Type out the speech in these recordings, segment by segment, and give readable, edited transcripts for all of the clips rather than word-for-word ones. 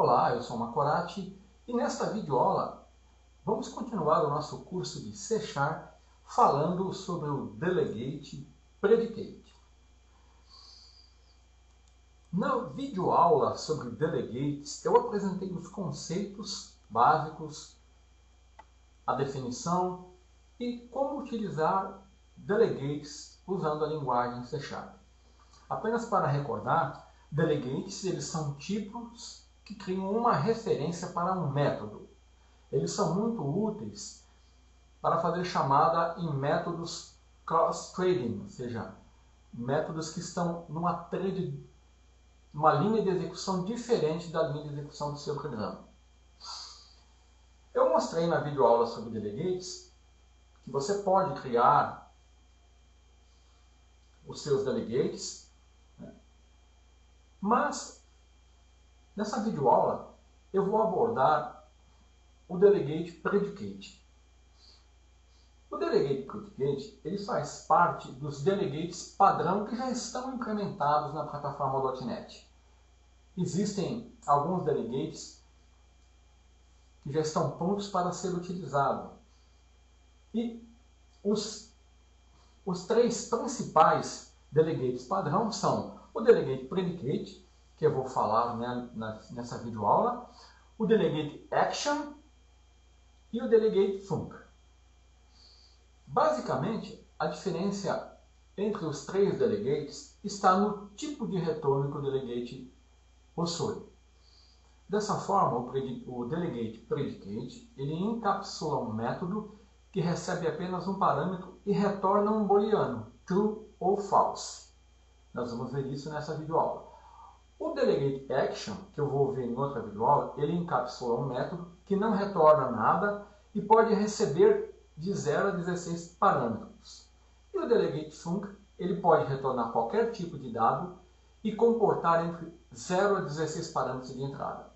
Olá, eu sou o Macorati e nesta videoaula vamos continuar o nosso curso de C# falando sobre o Delegate Predicate. Na videoaula sobre delegates eu apresentei os conceitos básicos, a definição e como utilizar delegates usando a linguagem C#. Apenas para recordar, delegates eles são tipos que criam uma referência para um método. Eles são muito úteis para fazer chamada em métodos cross-threading, ou seja, métodos que estão numa linha de execução diferente da linha de execução do seu programa. Eu mostrei na videoaula sobre delegates que você pode criar os seus delegates, né? Mas nessa videoaula eu vou abordar o Delegate Predicate. O Delegate Predicate ele faz parte dos delegates padrão que já estão implementados na plataforma .NET. Existem alguns delegates que já estão prontos para ser utilizados. E os três principais delegates padrão são o Delegate Predicate, que eu vou falar nessa videoaula, o Delegate Action e o Delegate Func. Basicamente, a diferença entre os três delegates está no tipo de retorno que o delegate possui. Dessa forma, o Delegate Predicate ele encapsula um método que recebe apenas um parâmetro e retorna um booleano, true ou false. Nós vamos ver isso nessa videoaula. O Delegate Action, que eu vou ver em outra videoaula, ele encapsula um método que não retorna nada e pode receber de 0 a 16 parâmetros. E o Delegate Func, ele pode retornar qualquer tipo de dado e comportar entre 0 a 16 parâmetros de entrada.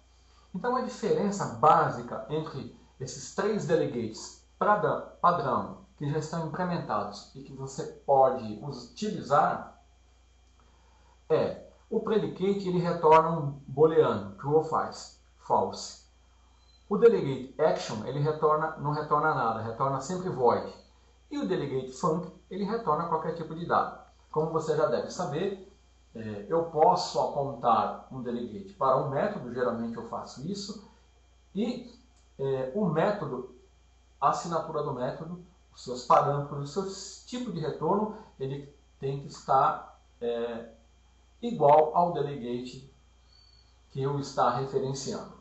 Então a diferença básica entre esses três delegates padrão que já estão implementados e que você pode utilizar é o predicate ele retorna um booleano, true ou false. O delegate action ele não retorna nada, retorna sempre void. E o delegate func ele retorna qualquer tipo de dado. Como você já deve saber, eu posso apontar um delegate para um método, geralmente eu faço isso, e o método, a assinatura do método, os seus parâmetros, o seu tipo de retorno, ele tem que estar igual ao delegate que eu está referenciando.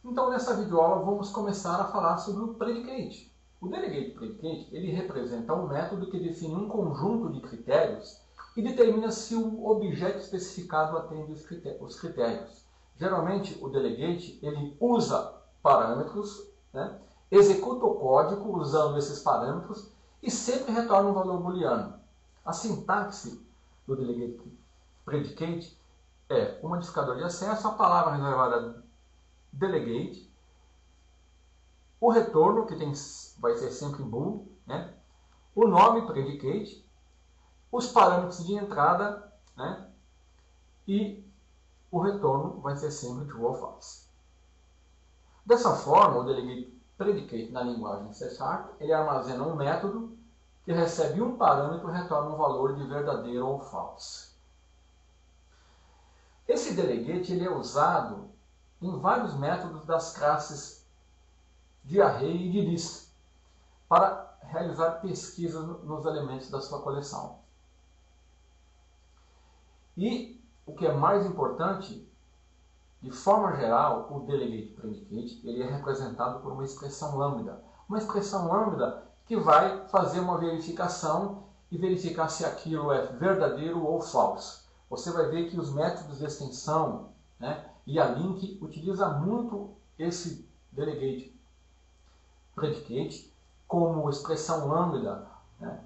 Então, nessa videoaula, vamos começar a falar sobre o predicate. O Delegate Predicate ele representa um método que define um conjunto de critérios e determina se o objeto especificado atende os critérios. Geralmente, o Delegate ele usa parâmetros, né, executa o código usando esses parâmetros e sempre retorna um valor booleano. A sintaxe do Delegate Predicate é o modificador de acesso, a palavra reservada delegate, o retorno, que vai ser sempre bool, né? O nome predicate, os parâmetros de entrada, né? E o retorno vai ser sempre true ou false. Dessa forma, o delegate predicate na linguagem C# ele armazena um método que recebe um parâmetro e retorna um valor de verdadeiro ou false. Esse delegate ele é usado em vários métodos das classes de array e de list para realizar pesquisas nos elementos da sua coleção. E o que é mais importante, de forma geral, o Delegate Predicate ele é representado por uma expressão lambda. Uma expressão lambda que vai fazer uma verificação e verificar se aquilo é verdadeiro ou falso. Você vai ver que os métodos de extensão, né, e a link utiliza muito esse Delegate Predicate como expressão lambda, né?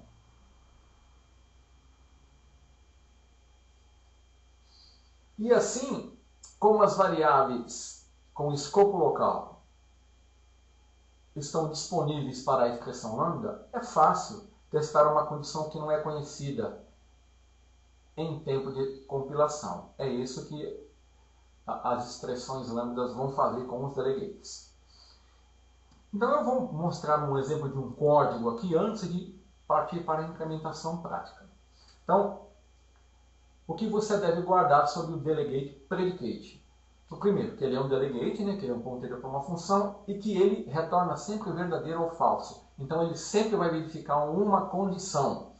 E assim, como as variáveis com escopo local estão disponíveis para a expressão lambda, é fácil testar uma condição que não é conhecida em tempo de compilação. É isso que as expressões lambdas vão fazer com os delegates. Então eu vou mostrar um exemplo de um código aqui antes de partir para a implementação prática. Então, o que você deve guardar sobre o delegate predicate? O primeiro, que ele é um delegate, né, que ele é um ponteiro para uma função e que ele retorna sempre verdadeiro ou falso. Então ele sempre vai verificar uma condição.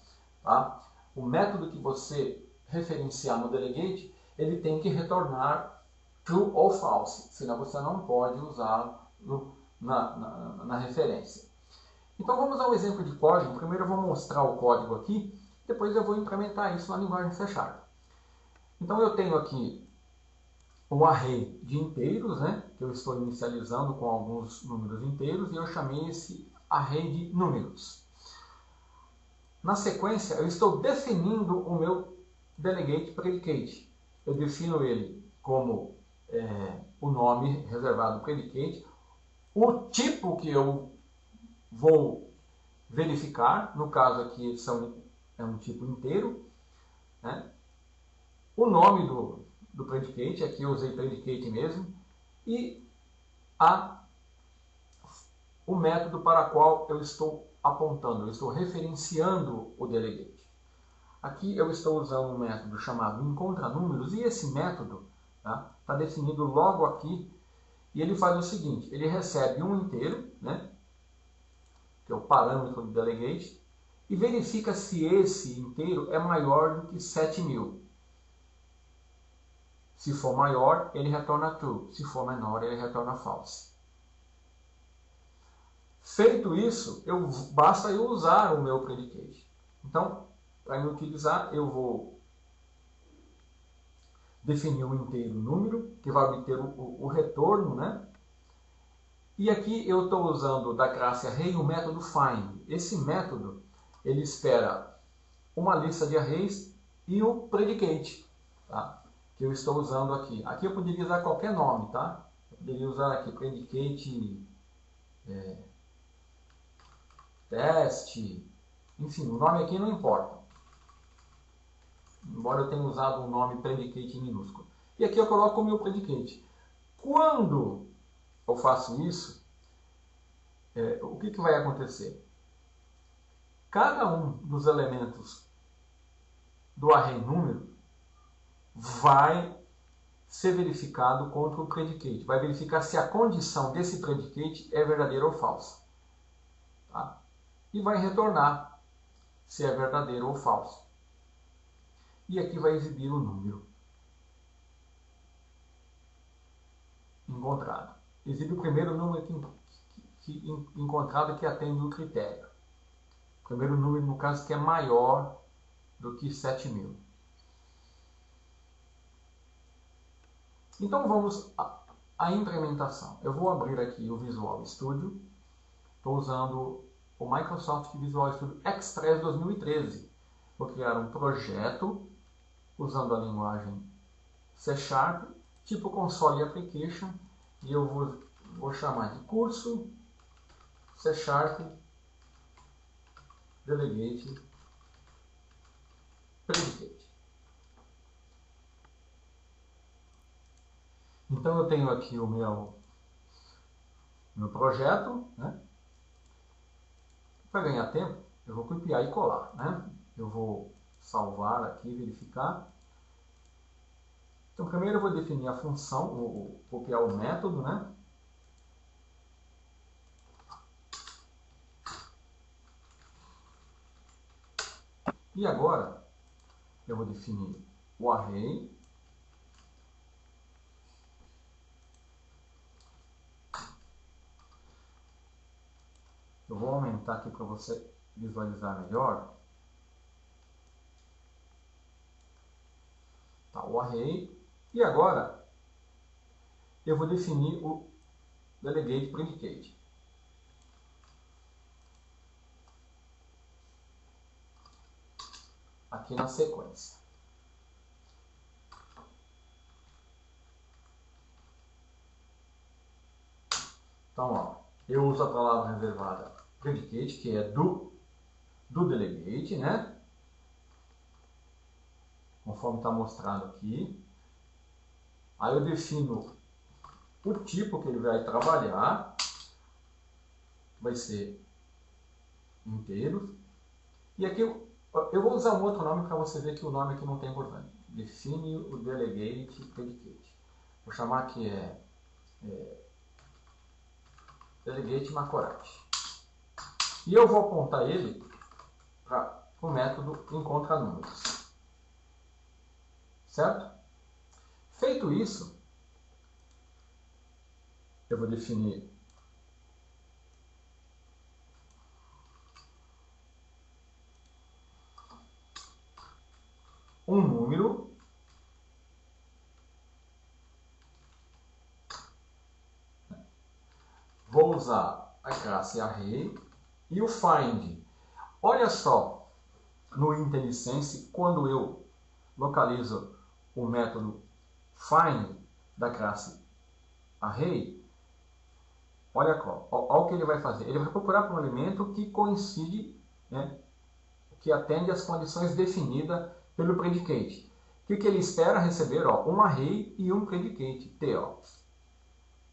Tá? O método que você referenciar no delegate, ele tem que retornar true ou false, senão você não pode usá-lo na referência. Então vamos ao exemplo de código. Primeiro eu vou mostrar o código aqui, depois eu vou implementar isso na linguagem C#. Então eu tenho aqui um array de inteiros, né, que eu estou inicializando com alguns números inteiros, e eu chamei esse array de números. Na sequência, eu estou definindo o meu delegate predicate. Eu defino ele como o nome reservado predicate, o tipo que eu vou verificar, no caso aqui é um tipo inteiro, né? O nome do predicate, aqui eu usei predicate mesmo, e o método para o qual eu estou apontando, eu estou referenciando o delegate. Aqui eu estou usando um método chamado encontra-números, e esse método está definido logo aqui, e ele faz o seguinte, ele recebe um inteiro, né, que é o parâmetro do delegate, e verifica se esse inteiro é maior do que 7.000. Se for maior, ele retorna true. Se for menor, ele retorna false. Feito isso, basta eu usar o meu predicate. Então, para me utilizar, eu vou definir o inteiro número, que vai obter o retorno, né? E aqui eu estou usando da classe array o método find. Esse método, ele espera uma lista de arrays e o predicate, tá? Que eu estou usando aqui. Aqui eu poderia usar qualquer nome, tá? Eu poderia usar aqui predicate teste, enfim, o nome aqui não importa. Embora eu tenha usado um nome predicate em minúsculo. E aqui eu coloco o meu predicate. Quando eu faço isso, o que vai acontecer? Cada um dos elementos do array número vai ser verificado contra o predicate. Vai verificar se a condição desse predicate é verdadeira ou falsa. Tá? E vai retornar se é verdadeiro ou falso. E aqui vai exibir o número encontrado. Exibe o primeiro número encontrado que atende o critério. O primeiro número, no caso, que é maior do que 7.000. Então vamos à implementação. Eu vou abrir aqui o Visual Studio. Estou usando o Microsoft Visual Studio Express 2013. Vou criar um projeto usando a linguagem C#, tipo console application, e eu vou chamar de curso C# delegate predicate. Então eu tenho aqui o meu projeto, né? Para ganhar tempo, eu vou copiar e colar, né? Eu vou salvar aqui, verificar. Então primeiro eu vou definir a função, vou copiar o método, né? E agora eu vou definir o array. Eu vou aumentar aqui para você visualizar melhor. Tá, o array. E agora eu vou definir o delegate predicate. Aqui na sequência. Então, ó, eu uso a palavra reservada predicate, que é do delegate, né? conforme está mostrado aqui. Aí eu defino o tipo que ele vai trabalhar, vai ser inteiros. E aqui eu vou usar um outro nome para você ver que o nome aqui não tem importância. Define o delegate predicate. Vou chamar aqui delegate macorate. E eu vou apontar ele para o método encontra números. Certo? Feito isso, eu vou definir um número vou usar a classe array e o find. Olha só, no IntelliSense, quando eu localizo o método find da classe array, olha o que ele vai fazer. Ele vai procurar por um elemento que coincide, né, que atende às condições definidas pelo predicate. O que ele espera receber? Um array e um predicate, T.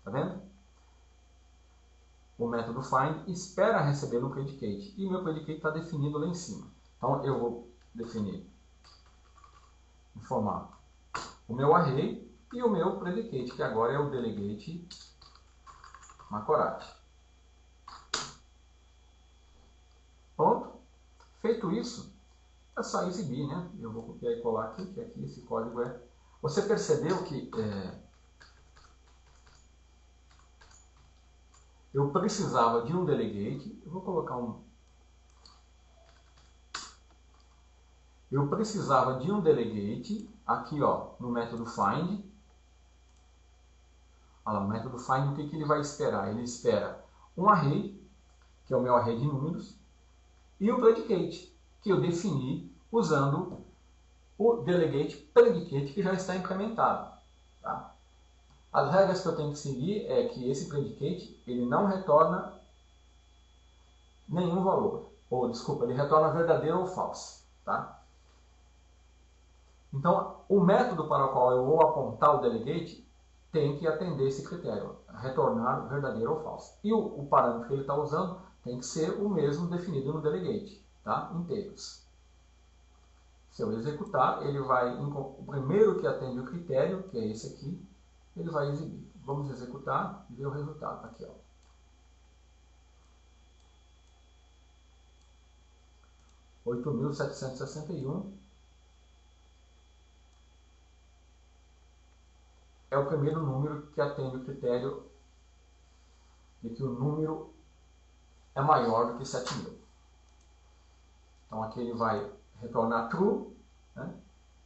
Tá vendo? O método find espera receber um predicate. E meu predicate está definido lá em cima. Então eu vou definir, informar o meu array e o meu predicate, que agora é o delegate macorate. Pronto. Feito isso, é só exibir, né? Eu vou copiar e colar aqui, que aqui esse código é... Você percebeu que eu precisava de um delegate, eu vou colocar eu precisava de um delegate aqui, no método find. Olha lá, o método find, o que ele vai esperar? Ele espera um array, que é o meu array de números, e o predicate, que eu defini usando o delegate predicate que já está implementado. Tá? As regras que eu tenho que seguir é que esse predicate ele não retorna nenhum valor. Ou, desculpa, ele retorna verdadeiro ou falso. Tá? Então, o método para o qual eu vou apontar o delegate tem que atender esse critério, retornar verdadeiro ou falso. E o parâmetro que ele está usando tem que ser o mesmo definido no delegate, tá? Inteiros. Se eu executar, ele vai, o primeiro que atende o critério, que é esse aqui, ele vai exibir. Vamos executar e ver o resultado. Aqui, 8.761 é o primeiro número que atende o critério de que o número é maior do que 7.000. Então aqui ele vai retornar true, né?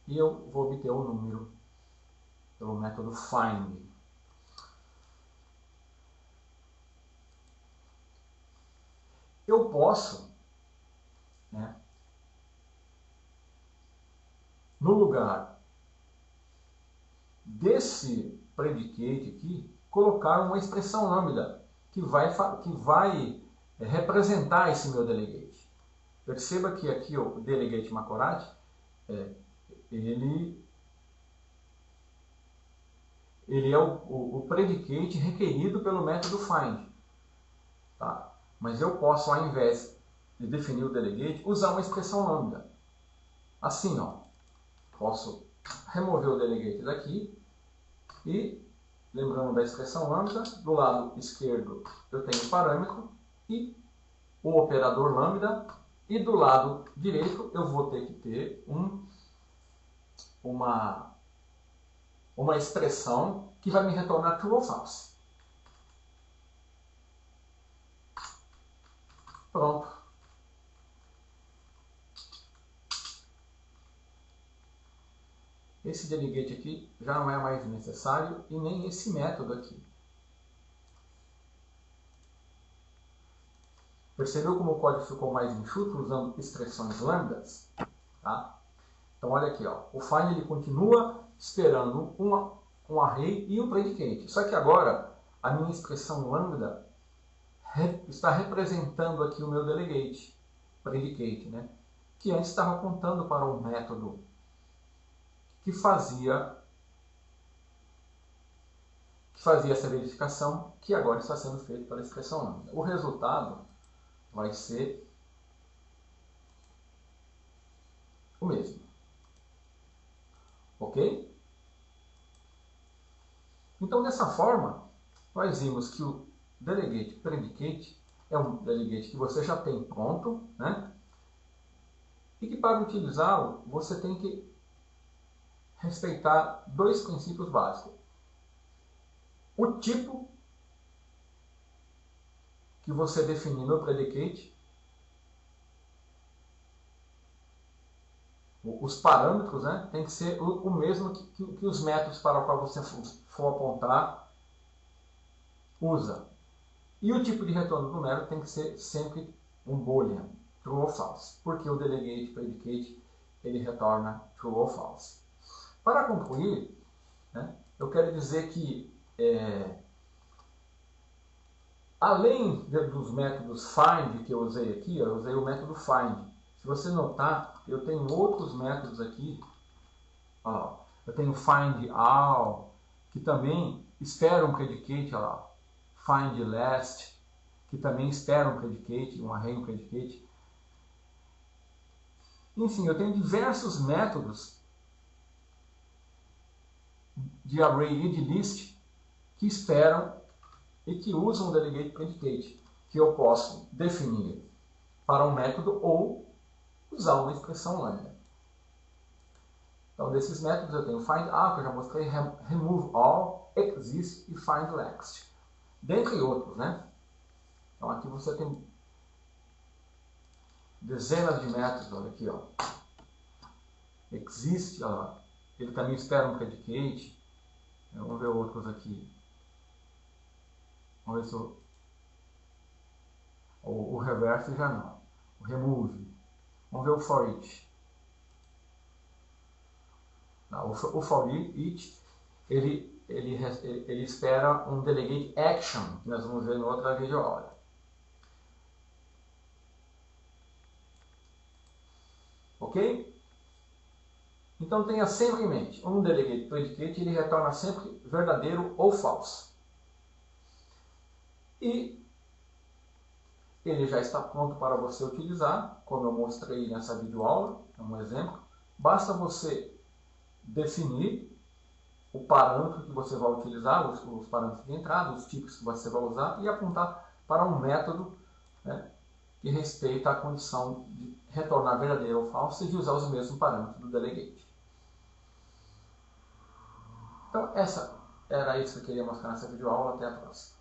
E eu vou obter o número pelo método find. Eu posso, né, no lugar desse predicate aqui, colocar uma expressão lambda que vai representar esse meu delegate. Perceba que aqui o delegate macorate, ele é o predicate requerido pelo método find. Tá? Mas eu posso, ao invés de definir o delegate, usar uma expressão lambda. Assim, posso remover o delegate daqui e, lembrando da expressão lambda, do lado esquerdo eu tenho o parâmetro e o operador lambda, e do lado direito eu vou ter que ter uma expressão que vai me retornar true ou false. Pronto. Esse delegate aqui já não é mais necessário e nem esse método aqui. Percebeu como o código ficou mais enxuto usando expressões lambdas? Tá? Então olha aqui, o find ele continua esperando um array e um predicate. Só que agora a minha expressão lambda está representando aqui o meu delegate, predicate, né? Que antes estava apontando para um método que fazia essa verificação, que agora está sendo feita pela expressão lambda. O resultado vai ser o mesmo. Ok? Então, dessa forma, nós vimos que o delegate predicate é um delegate que você já tem pronto, né? E que para utilizá-lo, você tem que respeitar dois princípios básicos. O tipo que você definir no predicate, os parâmetros, né, tem que ser o mesmo que os métodos para o qual você for apontar usa. E o tipo de retorno numérico tem que ser sempre um boolean, true ou false, porque o delegate predicate ele retorna true ou false. Para concluir, né, eu quero dizer que além dos métodos find que eu usei aqui, eu usei o método find. Se você notar, eu tenho outros métodos aqui. Ó, eu tenho find all, que também espera um predicate. Ó lá, find last, que também espera um predicate, um array, um predicate. Enfim, eu tenho diversos métodos de array e de list que esperam e que usam o delegate predicate, que eu posso definir para um método ou usar uma expressão lambda. Então, desses métodos eu tenho find all, que eu já mostrei, remove all, exist e find last. Dentre outros, né? Então, aqui você tem dezenas de métodos, olha aqui, ó. Exist, ó, ele também espera um predicate. Vamos ver outros aqui. Vamos ver se o reverse já não. O remove. Vamos ver o for each. Não, o for each, ele espera um delegate action, que nós vamos ver em outra videoaula. Ok? Então tenha sempre em mente, um delegate predicate ele retorna sempre verdadeiro ou falso. E ele já está pronto para você utilizar, como eu mostrei nessa videoaula, é um exemplo. Basta você definir o parâmetro que você vai utilizar, os parâmetros de entrada, os tipos que você vai usar e apontar para um método, né, que respeita a condição de retornar verdadeiro ou falso e de usar os mesmos parâmetros do delegate. Então, era isso que eu queria mostrar nessa videoaula. Até a próxima.